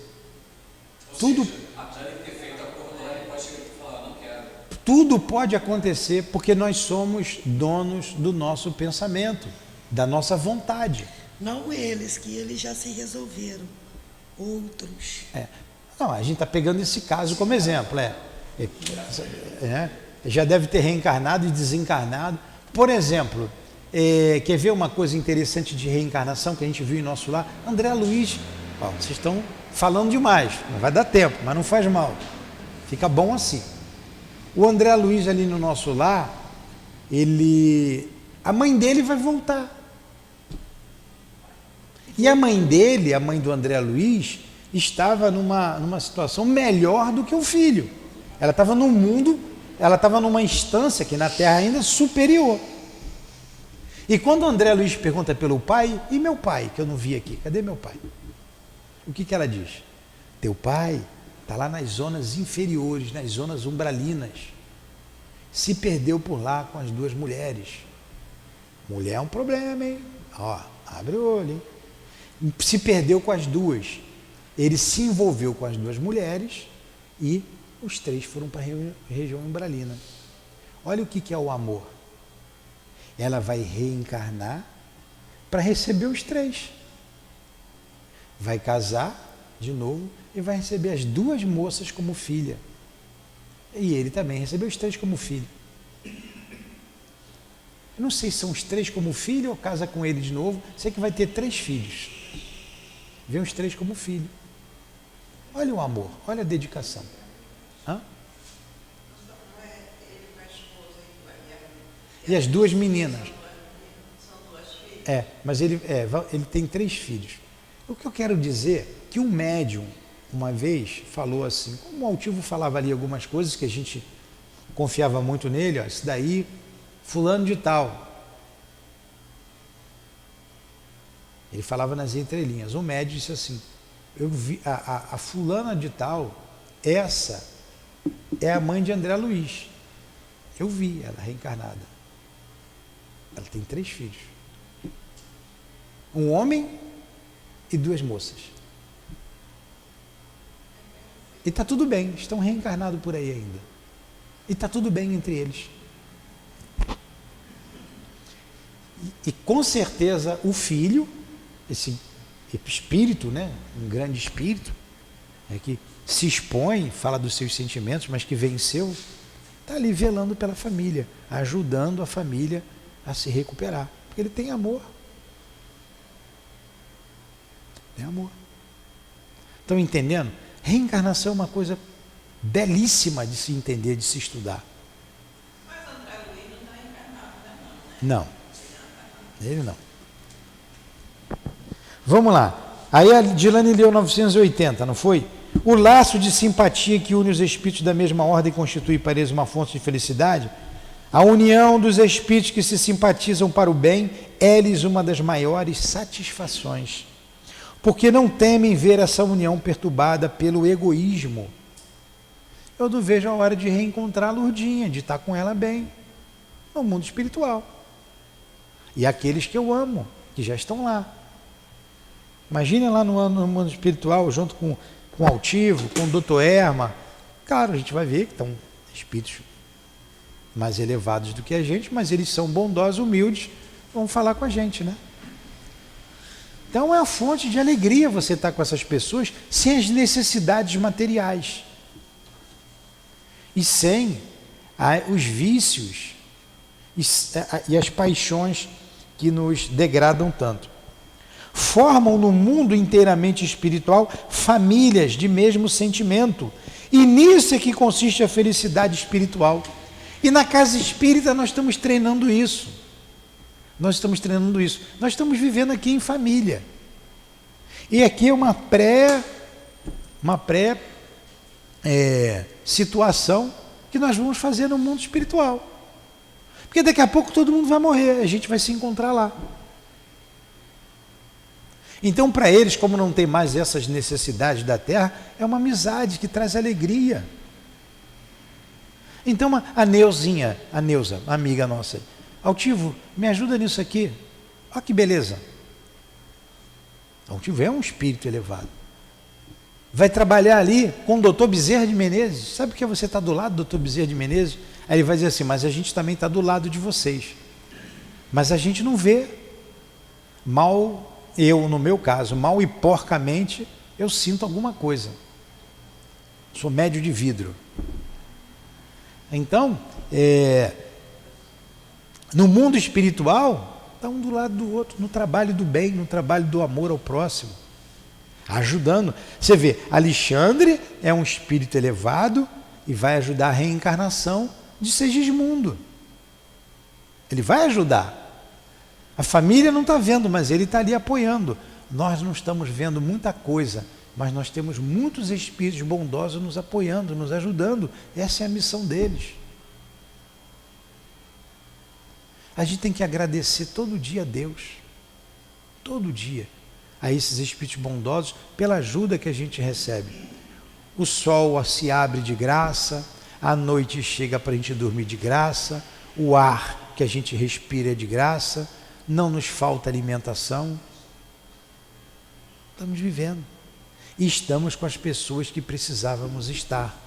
Seja, apesar de ter feito acordo lá, ele pode chegar aqui e falar, não quero. Tudo pode acontecer porque nós somos donos do nosso pensamento, da nossa vontade. Não eles, que eles já se resolveram. Outros. Não, a gente está pegando esse caso como exemplo. Já deve ter reencarnado e desencarnado. Por exemplo, quer ver uma coisa interessante de reencarnação que a gente viu em nosso lar? André Luiz, vocês estão falando demais, não vai dar tempo, mas não faz mal. Fica bom assim. O André Luiz ali no nosso lar, a mãe dele vai voltar. E a mãe dele, a mãe do André Luiz, estava numa situação melhor do que o filho. Ela estava num mundo ela estava numa instância aqui na Terra ainda superior. E quando o André Luiz pergunta pelo pai, e meu pai, que eu não vi aqui, cadê meu pai? O que ela diz? Teu pai está lá nas zonas inferiores, nas zonas umbralinas. Se perdeu por lá com as duas mulheres. Mulher é um problema, hein? Ó, abre o olho, hein? Se perdeu com as duas. Ele se envolveu com as duas mulheres e os três foram para a região umbralina. Olha o que é o amor. Ela vai reencarnar para receber os três. Vai casar de novo e vai receber as duas moças como filha. E ele também recebeu os três como filho. Eu não sei se são os três como filho ou casa com ele de novo. Sei que vai ter 3 filhos. Vê os 3 como filho. Olha o amor, olha a dedicação. Hã? E as 2 meninas. Mas ele tem 3 filhos. O que eu quero dizer é que um médium, uma vez, falou assim, como o Altivo falava ali algumas coisas que a gente confiava muito nele, ó, isso daí, fulano de tal. Ele falava nas entrelinhas. O médium disse assim, eu vi a fulana de tal, essa é a mãe de André Luiz. Eu vi ela reencarnada. Ela tem 3 filhos. Um homem e 2 moças. E está tudo bem, estão reencarnados por aí ainda. E está tudo bem entre eles. E com certeza o filho, esse espírito, né, um grande espírito, que se expõe, fala dos seus sentimentos, mas que venceu, está ali velando pela família, ajudando a família a se recuperar. Porque ele tem amor. Tem amor. Estão entendendo? Reencarnação é uma coisa belíssima de se entender, de se estudar. Mas André Luiz não está encarnado, né? Não. Ele não. Vamos lá. Aí a Dilane leu 980, não foi? O laço de simpatia que une os espíritos da mesma ordem constitui para eles uma fonte de felicidade. A união dos espíritos que se simpatizam para o bem é-lhes uma das maiores satisfações, porque não temem ver essa união perturbada pelo egoísmo. Eu não vejo a hora de reencontrar a Lourdinha, de estar com ela bem, no mundo espiritual. E aqueles que eu amo, que já estão lá. Imaginem lá no mundo espiritual, junto com o Altivo, com o Dr. Erma. Claro, a gente vai ver que estão espíritos mais elevados do que a gente, mas eles são bondosos, humildes, vão falar com a gente, né? Então é a fonte de alegria você estar com essas pessoas sem as necessidades materiais e sem os vícios e as paixões que nos degradam tanto. Formam no mundo inteiramente espiritual famílias de mesmo sentimento, e nisso é que consiste a felicidade espiritual. E na casa espírita nós estamos treinando isso. Nós estamos vivendo aqui em família. E aqui é uma situação que nós vamos fazer no mundo espiritual. Porque daqui a pouco todo mundo vai morrer, a gente vai se encontrar lá. Então, para eles, como não tem mais essas necessidades da terra, é uma amizade que traz alegria. Então, a Neuza, amiga nossa, Altivo, me ajuda nisso aqui. Olha que beleza. Altivo é um espírito elevado. Vai trabalhar ali com o doutor Bezerra de Menezes. Sabe o que é você estar do lado do doutor Bezerra de Menezes? Aí ele vai dizer assim, mas a gente também está do lado de vocês. Mas a gente não vê. No meu caso, mal e porcamente, eu sinto alguma coisa. Sou médio de vidro. Então, no mundo espiritual, está um do lado do outro, no trabalho do bem, no trabalho do amor ao próximo, ajudando. Você vê, Alexandre é um espírito elevado e vai ajudar a reencarnação de Segismundo. Ele vai ajudar. A família não está vendo, mas ele está ali apoiando. Nós não estamos vendo muita coisa, mas nós temos muitos espíritos bondosos nos apoiando, nos ajudando. Essa é a missão deles. A gente tem que agradecer todo dia a Deus, todo dia, a esses espíritos bondosos pela ajuda que a gente recebe. O sol se abre de graça, a noite chega para a gente dormir de graça, o ar que a gente respira é de graça, não nos falta alimentação. Estamos vivendo e estamos com as pessoas que precisávamos estar,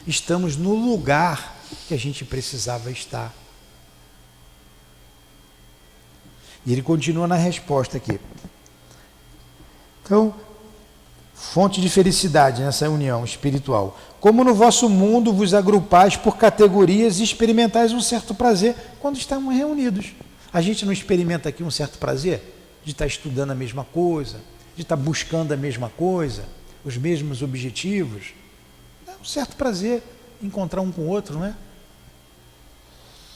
estamos no lugar que a gente precisava estar. E ele continua na resposta aqui. Então, fonte de felicidade nessa união espiritual. Como no vosso mundo vos agrupais por categorias e experimentais um certo prazer quando estamos reunidos. A gente não experimenta aqui um certo prazer de estar estudando a mesma coisa, de estar buscando a mesma coisa, os mesmos objetivos. É um certo prazer encontrar um com o outro, não é?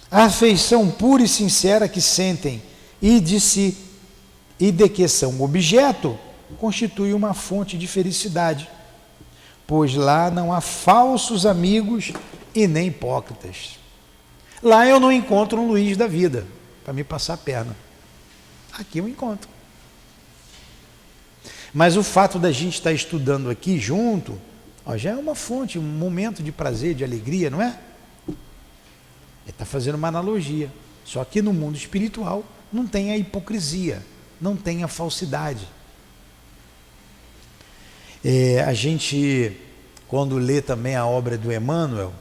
A afeição pura e sincera que sentem e de que são objeto, constitui uma fonte de felicidade, pois lá não há falsos amigos e nem hipócritas. Lá eu não encontro um Luiz da vida para me passar a perna. Aqui eu encontro. Mas o fato da gente estar estudando aqui junto, já é uma fonte, um momento de prazer, de alegria, não é? Ele está fazendo uma analogia. Só que no mundo espiritual não tem a hipocrisia, não tem a falsidade. A gente, quando lê também a obra do Emmanuel,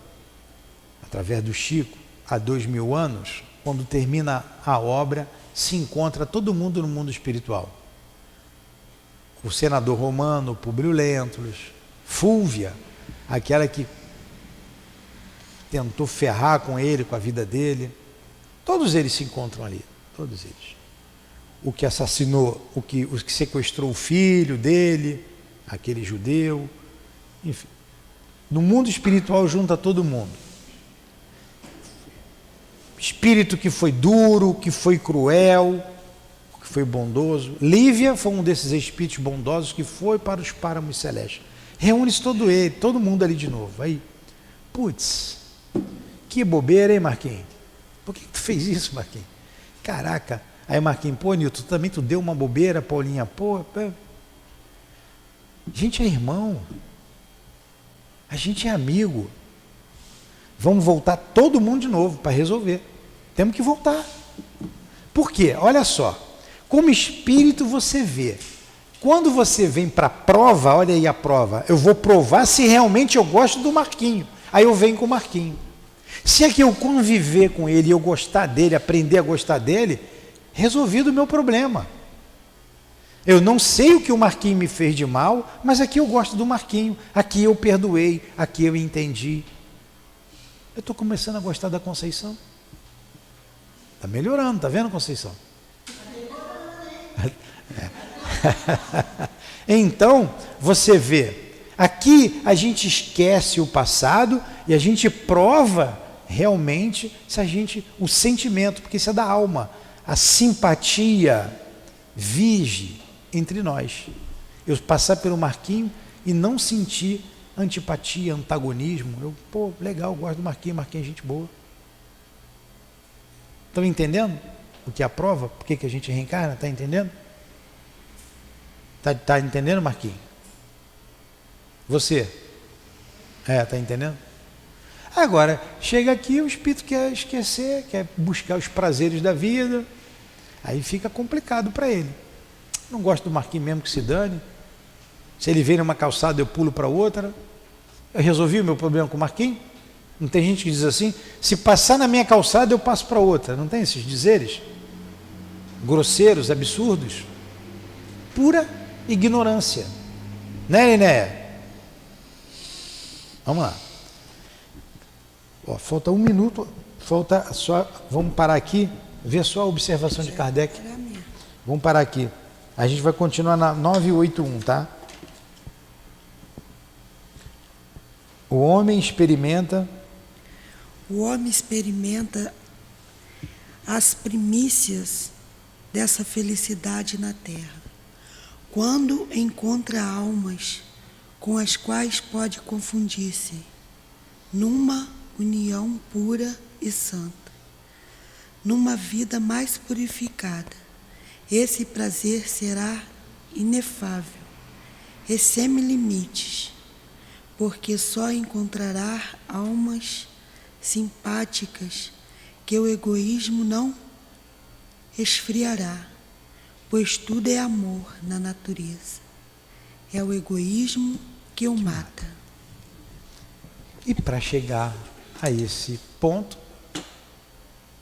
através do Chico, há 2000 anos, quando termina a obra, se encontra todo mundo no mundo espiritual. O senador romano, Públio Lentulus, Fúvia, aquela que tentou ferrar com ele, com a vida dele, todos eles se encontram ali, todos eles. O que assassinou, o que sequestrou o filho dele, aquele judeu, enfim. No mundo espiritual junta todo mundo. Espírito que foi duro, que foi cruel, que foi bondoso. Lívia foi um desses espíritos bondosos que foi para os páramos celestes. Reúne-se todo mundo ali de novo. Aí, putz, que bobeira, hein, Marquinhos? Por que tu fez isso, Marquinhos? Caraca. Aí, Marquinhos, pô, Nilton, também tu deu uma bobeira, Paulinha, pô. A gente é irmão. A gente é amigo. Vamos voltar todo mundo de novo para resolver. Temos que voltar. Por quê? Olha só. Como espírito você vê. Quando você vem para a prova, olha aí a prova. Eu vou provar se realmente eu gosto do Marquinho. Aí eu venho com o Marquinho. Se é que eu conviver com ele e eu gostar dele, aprender a gostar dele, resolvido o meu problema. Eu não sei o que o Marquinho me fez de mal, mas aqui eu gosto do Marquinho. Aqui eu perdoei, aqui eu entendi. Eu estou começando a gostar da Conceição. Está melhorando, está vendo, Conceição? Então, você vê, aqui a gente esquece o passado e a gente prova realmente o sentimento, porque isso é da alma, a simpatia vige entre nós. Eu passar pelo Marquinho e não sentir antipatia, antagonismo. Pô, legal, gosto do Marquinho, Marquinho é gente boa. Estão entendendo o que é a prova? Por que a gente reencarna? Está entendendo? Está entendendo, Marquinhos? Você? Está entendendo? Agora, chega aqui, o espírito quer esquecer, quer buscar os prazeres da vida, aí fica complicado para ele. Não gosto do Marquinhos mesmo, que se dane. Se ele vem numa calçada, eu pulo para outra. Eu resolvi o meu problema com o Marquinhos? Não tem gente que diz assim, se passar na minha calçada, eu passo para outra. Não tem esses dizeres? Grosseiros, absurdos. Pura ignorância. Né, Linéia? Vamos lá. Falta 1 minuto. Falta só. Vamos parar aqui. Ver só a observação de Kardec. Vamos parar aqui. A gente vai continuar na 981, tá? O homem experimenta as primícias dessa felicidade na terra, quando encontra almas com as quais pode confundir-se numa união pura e santa. numa vida mais purificada. Esse prazer será inefável e sem limites, porque só encontrará almas simpáticas que o egoísmo não esfriará, pois tudo é amor na natureza. É o egoísmo que o mata. E para chegar a esse ponto,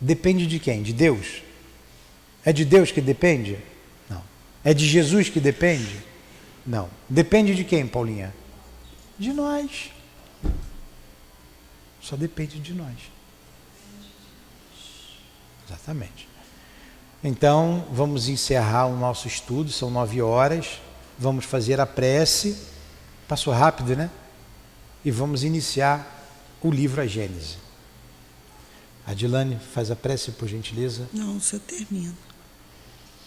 depende de quem? De Deus? É de Deus que depende? Não. É de Jesus que depende? Não. Depende de quem, Paulinha? De nós. Só depende de nós. Exatamente. Então, vamos encerrar o nosso estudo, são 9 horas. Vamos fazer a prece. Passou rápido, né? E vamos iniciar o livro A Gênese. Adilane, faz a prece, por gentileza. Não, se eu termino.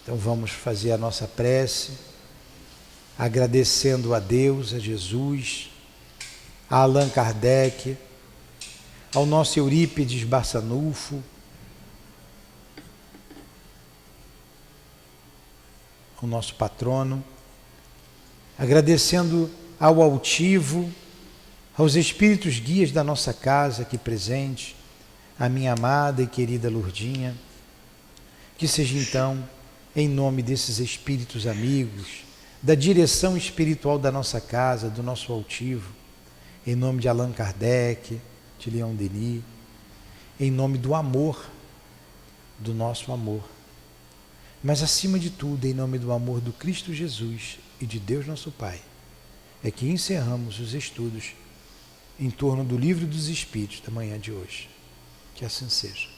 Então vamos fazer a nossa prece, agradecendo a Deus, a Jesus, a Allan Kardec, ao nosso Eurípides Barçanufo, o nosso patrono, agradecendo ao altivo, aos espíritos guias da nossa casa aqui presente, a minha amada e querida Lourdinha, que seja então, em nome desses espíritos amigos, da direção espiritual da nossa casa, do nosso altivo, em nome de Allan Kardec, de Leon Denis, em nome do amor, do nosso amor, mas acima de tudo, em nome do amor do Cristo Jesus e de Deus nosso Pai, é que encerramos os estudos em torno do Livro dos Espíritos da manhã de hoje. Que assim seja.